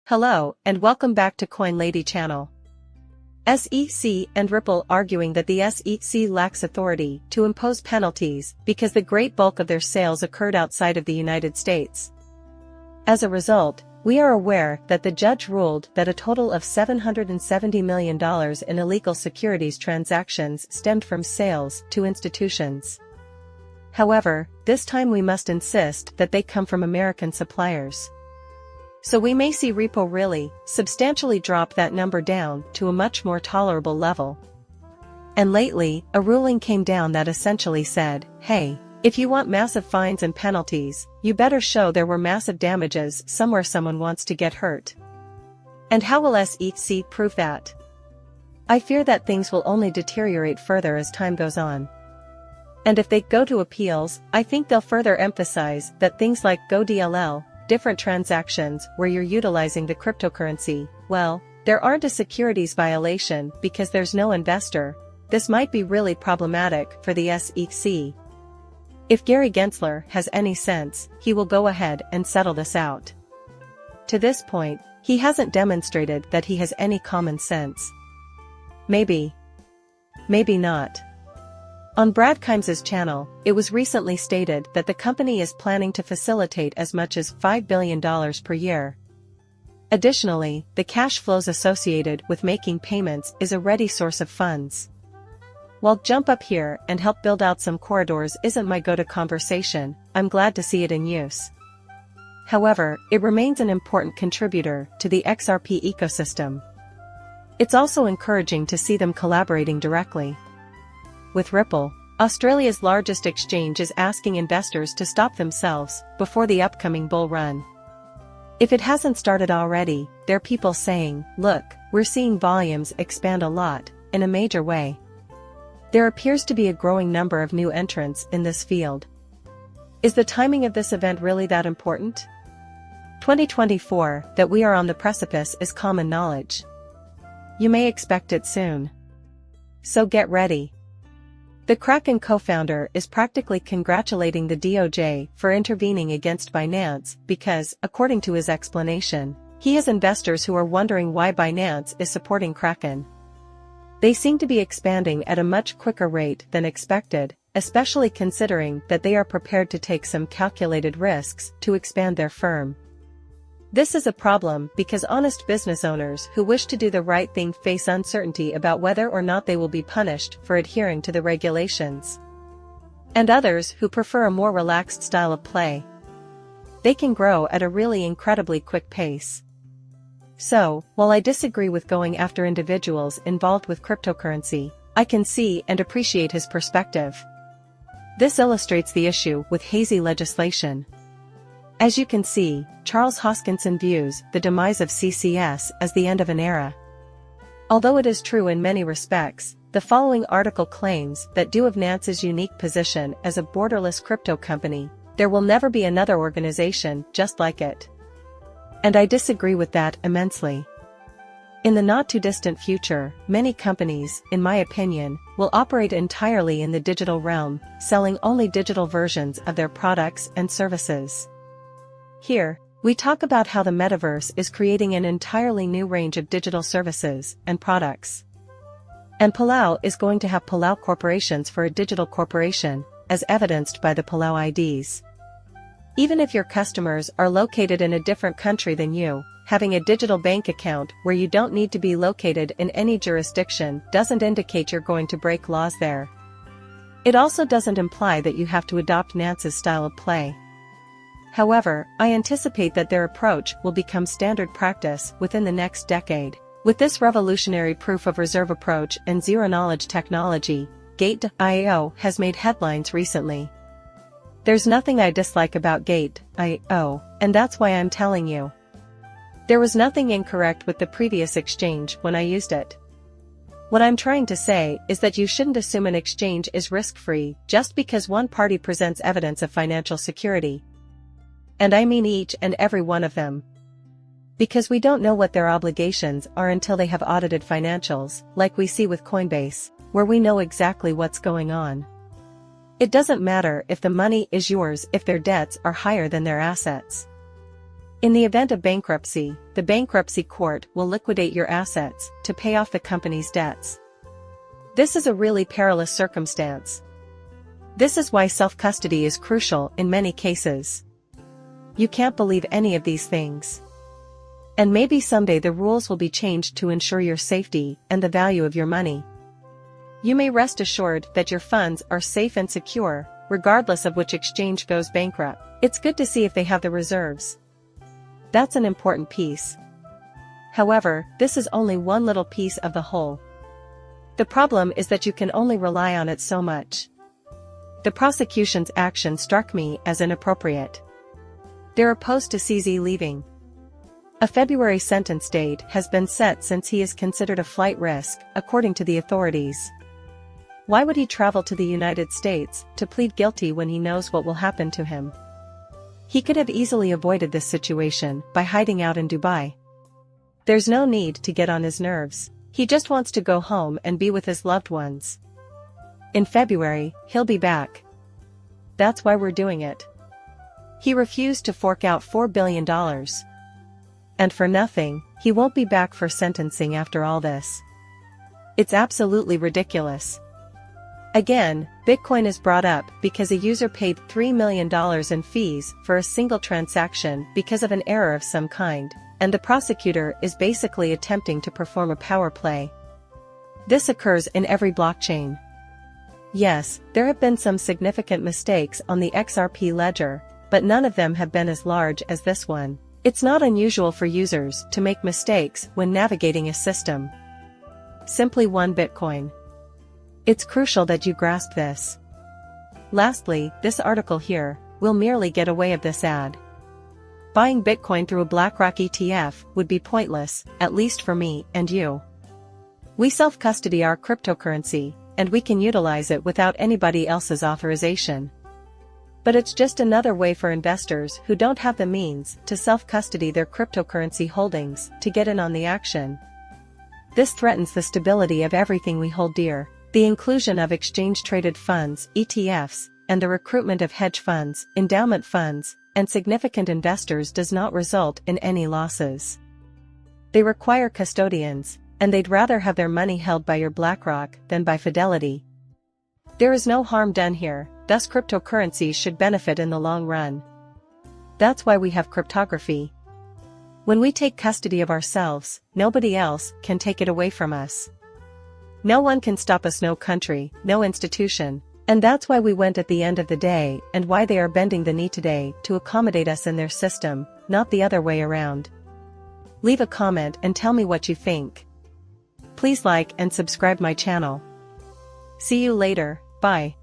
Hello, and welcome back to Coin Lady channel. SEC and Ripple arguing that the SEC lacks authority to impose penalties because the great bulk of their sales occurred outside of the United States. As a result, we are aware that the judge ruled that a total of $770 million in illegal securities transactions stemmed from sales to institutions. However, this time we must insist that they come from American suppliers. So we may see Repo really substantially drop that number down to a much more tolerable level. And lately, a ruling came down that essentially said, hey, if you want massive fines and penalties, you better show there were massive damages somewhere someone wants to get hurt. And how will SEC prove that? I fear that things will only deteriorate further as time goes on. And if they go to appeals, I think they'll further emphasize that things like GoDLL, different transactions where you're utilizing the cryptocurrency, well, there aren't a securities violation because there's no investor. This might be really problematic for the SEC. If Gary Gensler has any sense, he will go ahead and settle this out. To this point, he hasn't demonstrated that he has any common sense. Maybe. Maybe not. On Brad Kimes' channel, it was recently stated that the company is planning to facilitate as much as $5 billion per year. Additionally, the cash flows associated with making payments is a ready source of funds. While jump up here and help build out some corridors isn't my go-to conversation, I'm glad to see it in use. However, it remains an important contributor to the XRP ecosystem. It's also encouraging to see them collaborating directly. With Ripple, Australia's largest exchange is asking investors to stop themselves before the upcoming bull run. If it hasn't started already, there are people saying, look, we're seeing volumes expand a lot, in a major way. There appears to be a growing number of new entrants in this field. Is the timing of this event really that important? 2024, that we are on the precipice is common knowledge. You may expect it soon. So get ready. The Kraken co-founder is practically congratulating the DOJ for intervening against Binance because, according to his explanation, he has investors who are wondering why Binance is supporting Kraken. They seem to be expanding at a much quicker rate than expected, especially considering that they are prepared to take some calculated risks to expand their firm. This is a problem because honest business owners who wish to do the right thing face uncertainty about whether or not they will be punished for adhering to the regulations. And others who prefer a more relaxed style of play. They can grow at a really incredibly quick pace. So, while I disagree with going after individuals involved with cryptocurrency, I can see and appreciate his perspective. This illustrates the issue with hazy legislation. As you can see, Charles Hoskinson views the demise of CCS as the end of an era. Although it is true in many respects, the following article claims that due of Nance's unique position as a borderless crypto company, there will never be another organization just like it. And I disagree with that immensely. In the not-too-distant future, many companies, in my opinion, will operate entirely in the digital realm, selling only digital versions of their products and services. Here, we talk about how the metaverse is creating an entirely new range of digital services and products. And Palau is going to have Palau corporations for a digital corporation, as evidenced by the Palau IDs. Even if your customers are located in a different country than you, having a digital bank account where you don't need to be located in any jurisdiction doesn't indicate you're going to break laws there. It also doesn't imply that you have to adopt Nance's style of play. However, I anticipate that their approach will become standard practice within the next decade. With this revolutionary proof of reserve approach and zero-knowledge technology, Gate.io has made headlines recently. There's nothing I dislike about Gate.io, and that's why I'm telling you. There was nothing incorrect with the previous exchange when I used it. What I'm trying to say is that you shouldn't assume an exchange is risk-free just because one party presents evidence of financial security. And I mean each and every one of them. Because we don't know what their obligations are until they have audited financials, like we see with Coinbase, where we know exactly what's going on. It doesn't matter if the money is yours if their debts are higher than their assets. In the event of bankruptcy, the bankruptcy court will liquidate your assets to pay off the company's debts. This is a really perilous circumstance. This is why self-custody is crucial in many cases. You can't believe any of these things. And maybe someday the rules will be changed to ensure your safety and the value of your money. You may rest assured that your funds are safe and secure, regardless of which exchange goes bankrupt. It's good to see if they have the reserves. That's an important piece. However, this is only one little piece of the whole. The problem is that you can only rely on it so much. The prosecution's action struck me as inappropriate. They're opposed to CZ leaving. A February sentence date has been set since he is considered a flight risk, according to the authorities. Why would he travel to the United States to plead guilty when he knows what will happen to him? He could have easily avoided this situation by hiding out in Dubai. There's no need to get on his nerves. He just wants to go home and be with his loved ones. In February, he'll be back. That's why we're doing it. He refused to fork out $4 billion. And for nothing, he won't be back for sentencing after all this. It's absolutely ridiculous. Again, Bitcoin is brought up because a user paid $3 million in fees for a single transaction because of an error of some kind, and the prosecutor is basically attempting to perform a power play. This occurs in every blockchain. Yes, there have been some significant mistakes on the XRP ledger, but none of them have been as large as this one. It's not unusual for users to make mistakes when navigating a system. Simply one Bitcoin. It's crucial that you grasp this. Lastly, this article here will merely get away of this ad. Buying Bitcoin through a BlackRock ETF would be pointless, at least for me and you. We self-custody our cryptocurrency, and we can utilize it without anybody else's authorization. But it's just another way for investors who don't have the means to self-custody their cryptocurrency holdings to get in on the action. This threatens the stability of everything we hold dear. The inclusion of exchange-traded funds, ETFs, and the recruitment of hedge funds, endowment funds, and significant investors does not result in any losses. They require custodians, and they'd rather have their money held by your BlackRock than by Fidelity. There is no harm done here, thus cryptocurrencies should benefit in the long run. That's why we have cryptography. When we take custody of ourselves, nobody else can take it away from us. No one can stop us, no country, no institution, and that's why we went at the end of the day and why they are bending the knee today to accommodate us in their system, not the other way around. Leave a comment and tell me what you think. Please like and subscribe my channel. See you later, bye.